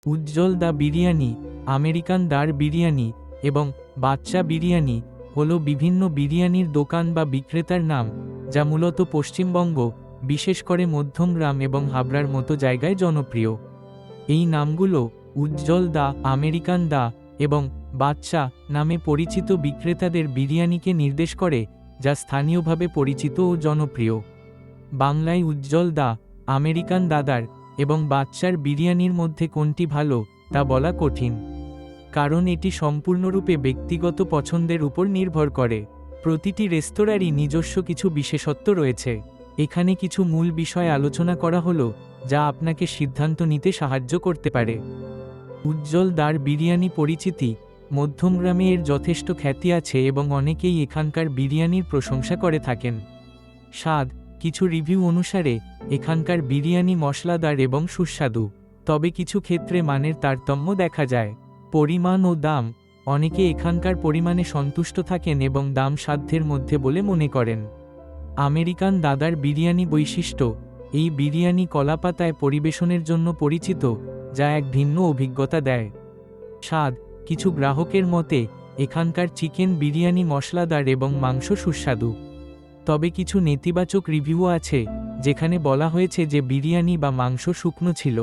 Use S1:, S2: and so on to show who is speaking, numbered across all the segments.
S1: উজ্জ্বল দা biryani, American দার বিরিয়ানি এবং বাচ্চা বিরিয়ানি হলো বিভিন্ন বিরিয়ানির দোকান বা বিক্রেতার নাম, যা মূলত পশ্চিমবঙ্গ, বিশেষ করে মধ্যমগ্রাম এবং হাবড়ার মতো জায়গায় জনপ্রিয়। এই নামগুলো উজ্জ্বল দা, আমেরিকান দা এবং বাচ্চা নামে পরিচিত বিক্রেতাদের বিরিয়ানিকে নির্দেশ করে, যা স্থানীয়ভাবে পরিচিত ও জনপ্রিয়। বাংলায় উজ্জ্বল দা, আমেরিকান দাদার এবং বাচ্চার বিরিয়ানির মধ্যে কোনটি ভালো তা বলা কঠিন, কারণ এটি সম্পূর্ণরূপে ব্যক্তিগত পছন্দের উপর নির্ভর করে। প্রতিটি রেস্তোরাঁরই নিজস্ব কিছু বিশেষত্ব রয়েছে। এখানে কিছু মূল বিষয় আলোচনা করা হলো, যা আপনাকে সিদ্ধান্ত নিতে সাহায্য করতে পারে। উজ্জ্বল দার বিরিয়ানি পরিচিতি। মধ্যমগ্রামে এর যথেষ্ট খ্যাতি আছে এবং অনেকেই এখানকার বিরিয়ানির প্রশংসা করে থাকেন। স্বাদ। কিছু রিভিউ অনুসারে এখানকার বিরিয়ানি মশলাদার এবং সুস্বাদু, তবে কিছু ক্ষেত্রে মানের তারতম্য দেখা যায়। পরিমাণ ও দাম। অনেকে এখানকার পরিমাণে সন্তুষ্ট থাকেন এবং দাম সাধ্যের মধ্যে বলে মনে করেন। আমেরিকান দাদার বিরিয়ানি বৈশিষ্ট্য। এই বিরিয়ানি কলাপাতায় পরিবেশনের জন্য পরিচিত, যা এক ভিন্ন অভিজ্ঞতা দেয়। স্বাদ। কিছু গ্রাহকের মতে এখানকার চিকেন বিরিয়ানি মশলাদার এবং মাংস সুস্বাদু, তবে কিছু নেতিবাচক রিভিউ আছে যেখানে বলা হয়েছে যে বিরিয়ানি বা মাংস শুকনো ছিল।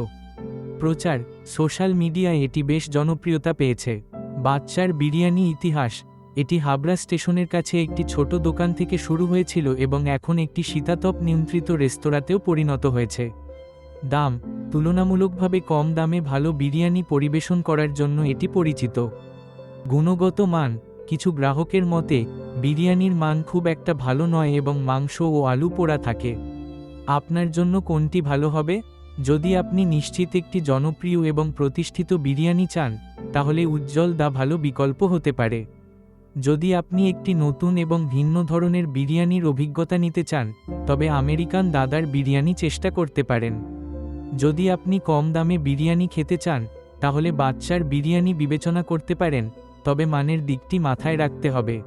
S1: প্রচার। সোশ্যাল মিডিয়ায় এটি বেশ জনপ্রিয়তা পেয়েছে। বাচ্চার বিরিয়ানি ইতিহাস। এটি হাবড়া স্টেশনের কাছে একটি ছোট দোকান থেকে শুরু হয়েছিল এবং এখন একটি শীতাতপ নিয়ন্ত্রিত রেস্তোরাঁতেও পরিণত হয়েছে। দাম। তুলনামূলকভাবে কম দামে ভালো বিরিয়ানি পরিবেশন করার জন্য এটি পরিচিত। গুণগত মান। কিছু গ্রাহকের মতে বিরিয়ানির মান খুব একটা ভালো নয় এবং মাংস ও আলু পোড়া থাকে। আপনার জন্য কোনটি ভালো হবে? যদি আপনি নিশ্চিত একটি জনপ্রিয় এবং প্রতিষ্ঠিত বিরিয়ানি চান, তাহলে উজ্জ্বল দা ভালো বিকল্প হতে পারে। যদি আপনি একটি নতুন এবং ভিন্ন ধরনের বিরিয়ানির অভিজ্ঞতা নিতে চান, তবে আমেরিকান দাদার বিরিয়ানি চেষ্টা করতে পারেন। যদি আপনি কম দামে বিরিয়ানি খেতে চান, তাহলে বাচ্চার বিরিয়ানি বিবেচনা করতে পারেন, তবে মানের দিকটি মাথায় রাখতে হবে।